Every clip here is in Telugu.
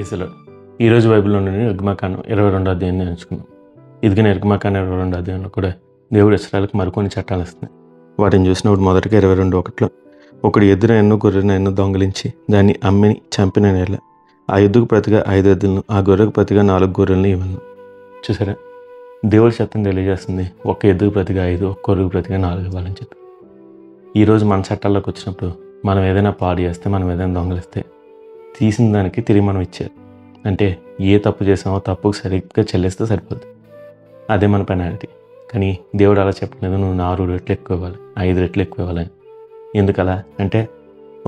Praise lord. ఈరోజు బైబిల్లో నుండి నిర్గమకాండం 22వ అధ్యాయాన్ని నేర్చుకున్నాం. ఇదిగిన నిర్గమకాండం 22వ అధ్యాయంలో కూడా దేవుడు ఇశ్రాయేలుకు మరికొన్ని చట్టాలు ఇస్తున్నాయి. వాటిని చూసినప్పుడు మొదటిగా 22:1 ఒకడు ఎద్దున ఎన్నో గొర్రెను ఎన్నో దొంగిలించి దాన్ని అమ్మిని చంపిన నేల ఆ ఎద్దుకు ప్రతిగా 5 ఎద్దులను ఆ గొర్రెకు ప్రతిగా 4 గొర్రెలను ఇవ్వను. చూసారా, దేవుడి చట్టం తెలియజేస్తుంది. ఒక ఎద్దుకు ప్రతిగా 5, ఒక గొర్రెకు ప్రతిగా 4 ఇవ్వాలని చెప్పి. ఈరోజు మన చట్టాల్లోకి వచ్చినప్పుడు మనం ఏదైనా పాడు చేస్తే, మనం ఏదైనా దొంగలిస్తే తీసిన దానికి తిరిగి మనం ఇచ్చేది. అంటే ఏ తప్పు చేసామో తప్పుకు సరిగ్గా చెల్లిస్తే సరిపోద్ది. అదే మన పెనాల్టీ. కానీ దేవుడు అలా చెప్పలేదు, నువ్వు 4 రెట్లు ఎక్కువ ఇవ్వాలి, 5 రెట్లు ఎక్కువ ఇవ్వాలని. ఎందుకలా అంటే,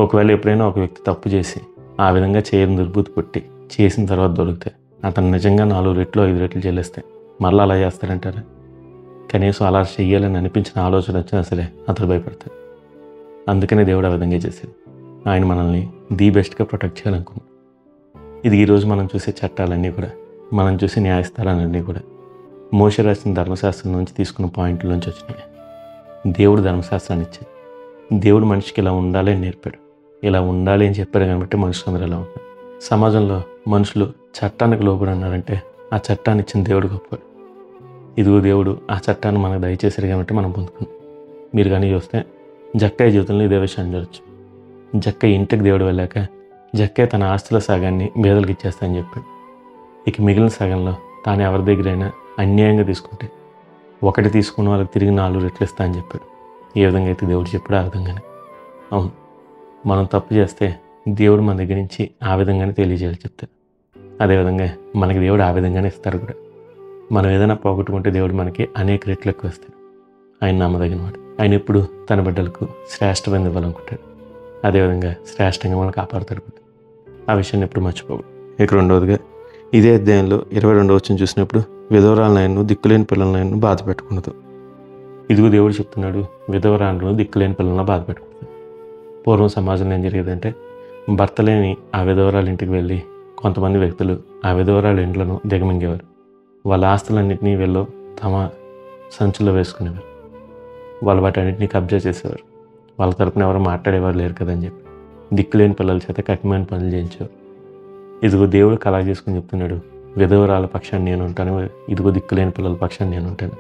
ఒకవేళ ఎప్పుడైనా ఒక వ్యక్తి తప్పు చేసి ఆ విధంగా చేయని దుర్బుద్ధి పుట్టి చేసిన తర్వాత దొరికితే అతను నిజంగా 4 రెట్లు 5 రెట్లు చెల్లిస్తే మళ్ళీ అలా చేస్తారంటారా? కనీసం అలా చెయ్యాలని అనిపించిన ఆలోచన వచ్చినా సరే అతను భయపడతాడు. అందుకనే దేవుడు ఆ విధంగా చేశాడు. ఆయన మనల్ని ది బెస్ట్గా ప్రొటెక్ట్ చేయాలనుకున్నాడు. ఇది ఈరోజు మనం చూసే చట్టాలన్నీ కూడా, మనం చూసే న్యాయస్థానాలన్నీ కూడా మోషే రాసిన ధర్మశాస్త్రం నుంచి తీసుకున్న పాయింట్ల నుంచి వచ్చినాయి. దేవుడు ధర్మశాస్త్రాన్ని ఇచ్చాడు. దేవుడు మనిషికి ఇలా ఉండాలి అని నేర్పాడు. ఇలా ఉండాలి అని చెప్పారు కాబట్టి మనుషులు అందరూ ఎలా ఉంటారు. సమాజంలో మనుషులు చట్టానికి లోబడి ఉన్నారంటే ఆ చట్టాన్ని ఇచ్చిన దేవుడు గొప్పవాడు. ఇదిగో దేవుడు ఆ చట్టాన్ని మనకు దయచేసారు కాబట్టి మనం పొందుకున్నాం. మీరు కానీ చూస్తే జక్కయ్య జీవితంలో ఇదే విషయాన్ని చూడొచ్చు. జక్కయ్య ఇంటికి దేవుడు వెళ్ళాక జక్కయ్య తన ఆస్తుల సగాన్ని బేదలకు ఇచ్చేస్తానని చెప్పాడు. ఇక మిగిలిన సగంలో తాను ఎవరి దగ్గరైనా అన్యాయంగా తీసుకుంటే ఒకటి తీసుకున్న వాళ్ళకి తిరిగి 4 రెట్లు ఇస్తా అని చెప్పాడు. ఏ విధంగా అయితే దేవుడు చెప్పాడు ఆ విధంగానే. అవును, మనం తప్పు చేస్తే దేవుడు మన దగ్గర నుంచి ఆ విధంగానే తెలియజేయాలి చెప్తాడు. అదేవిధంగా మనకి దేవుడు ఆ విధంగానే ఇస్తాడు కూడా. మనం ఏదైనా పోగొట్టుకుంటే దేవుడు మనకి అనేక రెట్లు ఎక్కువ ఇస్తాడు. ఆయన నమ్మదగిన వాడు. ఆయన ఎప్పుడు తన బిడ్డలకు శ్రేష్టమైన ఇవ్వాలనుకుంటాడు. అదేవిధంగా శ్రేష్టంగా మనం కాపాడుతాడు కూడా. ఆ విషయాన్ని ఎప్పుడు మర్చిపోకూడదు. ఇక రెండవదిగా ఇదే అధ్యాయంలో 22వ వచనం చూసినప్పుడు విధవరాలనైనా దిక్కులేని పిల్లలనైనా బాధ పెట్టుకున్నదు. ఇదిగో దేవుడు చెప్తున్నాడు, విధవరాలను దిక్కులేని పిల్లలను బాధ పెట్టుకున్నది. పూర్వం సమాజంలో ఏం జరిగేదంటే, భర్త లేని ఆ విధవరాల ఇంటికి వెళ్ళి కొంతమంది వ్యక్తులు ఆ విధవరాల ఇంట్లను దిగమింగేవారు. వాళ్ళ ఆస్తులన్నింటినీ వీళ్ళు తమ సంచుల్లో వేసుకునేవారు. వాళ్ళు వాటన్నింటినీ కబ్జా చేసేవారు. వాళ్ళ తరపున ఎవరు మాట్లాడేవారు లేరు కదని చెప్పి దిక్కులేని పిల్లల చేత కఠినమైన పనులు చేయించేవారు. ఇదిగో దేవుడు కలా చేసుకుని చెప్తున్నాడు, విధవరాల పక్షాన్ని నేను ఉంటాను, ఇదిగో దిక్కులేని పిల్లల పక్షాన్ని నేను ఉంటాను.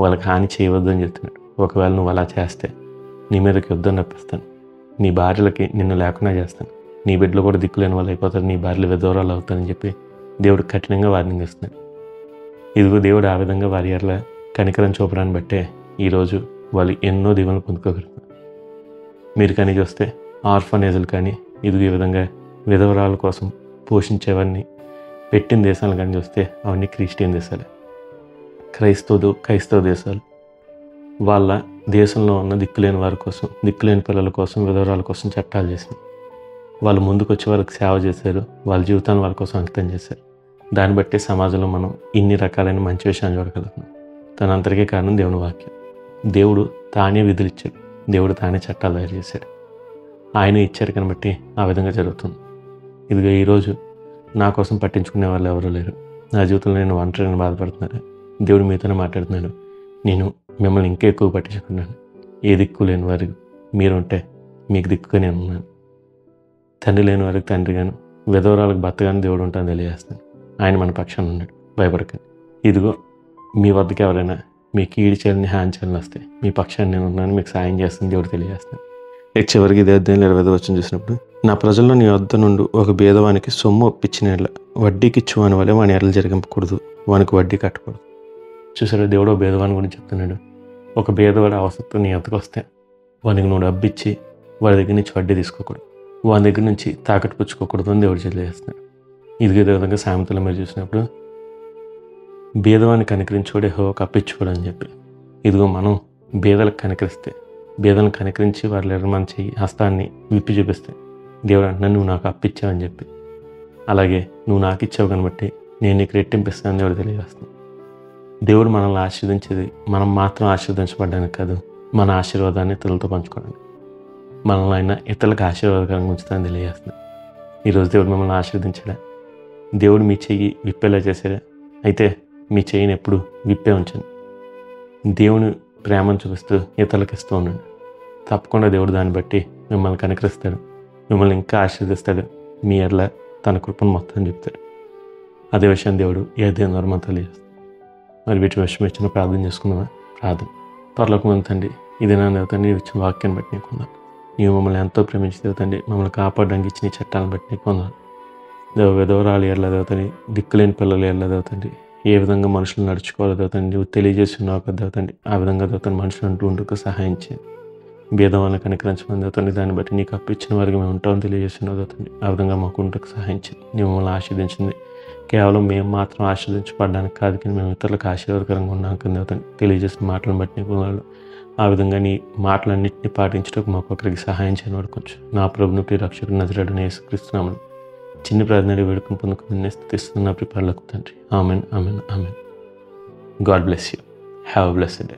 వాళ్ళకి హాని చేయవద్దు అని చెప్తున్నాడు. ఒకవేళ నువ్వు అలా చేస్తే నీ మీదకి యుద్ధం రప్పిస్తాను, నీ భార్యలకి నిన్ను లేకుండా చేస్తాను, నీ బిడ్డలు కూడా దిక్కులేని వాళ్ళు అయిపోతారు, నీ భార్యలు విధవరాలు అవుతారని చెప్పి దేవుడు కఠినంగా వార్నింగ్ ఇస్తున్నాడు. ఇదిగో దేవుడు ఆ విధంగా వారి ఎడల కనికరం చూపడాన్ని బట్టే ఈరోజు వాళ్ళు ఎన్నో దీవెనలు పొందుకోగలుగుతారు. మీరు కానీ చూస్తే ఆర్ఫనేజ్లు కానీ ఇదిగో ఈ విధంగా విధవరాల కోసం పోషించేవారిని పెట్టిన దేశాలు కానీ చూస్తే అవన్నీ క్రిస్టియన్ దేశాలే. క్రైస్తవ దేశాలు వాళ్ళ దేశంలో ఉన్న దిక్కులేని వారి కోసం, దిక్కులేని పిల్లల కోసం, విధవరాల కోసం చట్టాలు చేసినాయి. వాళ్ళు ముందుకు వచ్చే వారికి సేవ చేశారు. వాళ్ళ జీవితాన్ని వాళ్ళ కోసం అంకితం చేశారు. దాన్ని బట్టి సమాజంలో మనం ఇన్ని రకాలైన మంచి విషయాలు చూడగలుగుతున్నాం. తనంతటికీ కారణం దేవుని వాక్యం. దేవుడు తానే విధులు ఇచ్చాడు. దేవుడు తానే చట్టాలు తయారు చేశాడు. ఆయన ఇచ్చారు కాబట్టి ఆ విధంగా జరుగుతుంది. ఇదిగో ఈరోజు నా కోసం పట్టించుకునే వాళ్ళు ఎవరూ లేరు. నా జీవితంలో నేను ఒంటరిగా బాధపడుతున్నాను. దేవుడు మీతోనే మాట్లాడుతున్నాడు. నేను మిమ్మల్ని ఇంకా ఎక్కువ పట్టించుకున్నాను. ఏ దిక్కు లేని వారికి మీరుంటే మీకు దిక్కుగా నేను ఉన్నాను. తండ్రి లేని వారికి తండ్రిగాను, విధవరాలకు భర్తగాను దేవుడు ఉంటాను తెలియజేస్తాను. ఆయన మన పక్షాన ఉన్నాడు, భయపడకండి. ఇదిగో మీ వద్దకు ఎవరైనా మీకు ఈడి చేయాలని హాని చేయాలని వస్తే మీ పక్షాన్ని నేను ఉన్నాను, మీకు సాయం చేస్తాను దేవుడు తెలియజేస్తాను. ఇక చివరికి ఇదే అధ్యాయంలో 25వ వచనం చూసినప్పుడు, నా ప్రజల్లో నీ వద్ద నుండి ఒక భేదవానికి సొమ్ము ఒప్పించిన ఎడల వడ్డీకి ఇచ్చువాని వల్ల వాని ఎడలు జరిగింపకూడదు, వానికి వడ్డీ కట్టకూడదు. చూసారా, దేవుడు భేదవాని గురించి చెప్తున్నాడు. ఒక భేదవాడు అవసరం నీ వద్దకు వస్తే వానికి నువ్వు డబ్బు ఇచ్చి వాడి దగ్గర నుంచి వడ్డీ తీసుకోకూడదు, వాని దగ్గర నుంచి తాకట్టు పుచ్చుకోకూడదు అని దేవుడు తెలియజేస్తున్నాడు. ఇదే విధంగా సామెతలో మీరు చూసినప్పుడు భేదవాన్ని కనికరించుకోడే హోకు అప్పించుకోడు అని చెప్పి, ఇదిగో మనం భేదలకు కనికరిస్తే, భేదలను కనికరించి వాళ్ళ మన చెయ్యి హస్తాన్ని విప్పి చూపిస్తే దేవుడు అంటున్నాను, నువ్వు నాకు అప్పిచ్చావని చెప్పి. అలాగే నువ్వు నాకు ఇచ్చావు కాబట్టి నేను నీకు రెట్టింపిస్తానని దేవుడు తెలియజేస్తాను. దేవుడు మనల్ని ఆశీర్వదించేది మనం మాత్రం ఆశీర్వదించబడడానికి కాదు, మన ఆశీర్వాదాన్ని ఇతరులతో పంచుకోవడానికి. మనల్ని ఆయన ఇతరులకు ఆశీర్వాదకరంగా ఉంచుతానని తెలియజేస్తున్నాను. ఈరోజు దేవుడు మిమ్మల్ని ఆశీర్వదించాడా? దేవుడు మీ చెయ్యి విప్పేలా చేశాడా? అయితే మీ చెయ్యిని ఎప్పుడు విప్పే ఉంచండి. దేవుని ప్రేమను చూపిస్తూ ఇతరులకు ఇస్తూ ఉండండి. తప్పకుండా దేవుడు దాన్ని బట్టి మిమ్మల్ని కనికరిస్తాడు, మిమ్మల్ని ఇంకా ఆశీర్వదిస్తాడు. మీ ఎడల తన కృపను మొత్తం చెప్తాడు. అదే విషయం దేవుడు ఏ దేని ద్వారా మనం తెలియజేస్తాడు. మరి వీటి విషయం ఇచ్చిన ప్రార్థన చేసుకుందామా? ప్రార్థన. పరలోకమందు తండ్రి, ఇదే నా దేవతండి ఇచ్చిన వాక్యాన్ని బట్టి నీకు వందనాలు. నీవు మమ్మల్ని ఎంతో ప్రేమించి దేవతండి మమ్మల్ని కాపాడడానికి ఇచ్చిన ఈ చట్టాలను బట్టి నీకు వందనాలు. విధవరాలు ఎట్లా దేవతండి, దిక్కులేని పిల్లలు ఎట్లా దేవతండి, ఏ విధంగా మనుషులు నడుచుకోవాలో దేవతండి నువ్వు తెలియజేస్తున్నావు కదా దేవతండి. ఆ విధంగా దేవతని మనుషులు అంటూ ఉంటూ సహాయం చేయండి. భేదవాళ్ళని కనికరించమని దేవతండి, దాన్ని బట్టి నీకు అప్పించిన వారికి మేము ఉంటామని తెలియజేస్తున్నావు దేవతండి. ఆ విధంగా మాకు ఉంటకు సహాయం చేయండి. నీవు మమ్మల్ని ఆశీర్వదించింది కేవలం మేము మాత్రం ఆశీర్వదించబడడానికి కాదు, కానీ మేము ఇతరులకు ఆశీర్వాదకరంగా ఉన్నాం కదా దేవతండి. తెలియజేసిన మాటలను బట్టి నీకు వందనాలు. ఆ విధంగా నీ మాటలన్నింటినీ పాటించడానికి మాకు ఒకరికి సహాయం చేయని వాడుకోవచ్చు. నా ప్రభుని ప్రియ రక్షకుడు నజరేయుడైన యేసుక్రీస్తునామమున చిన్న ప్రార్థన వేడుకను పొందుకుని స్తుతిస్తున్న ప్రియ పరలోకపు తండ్రి. Amen, amen, amen. God bless you. Have a blessed day.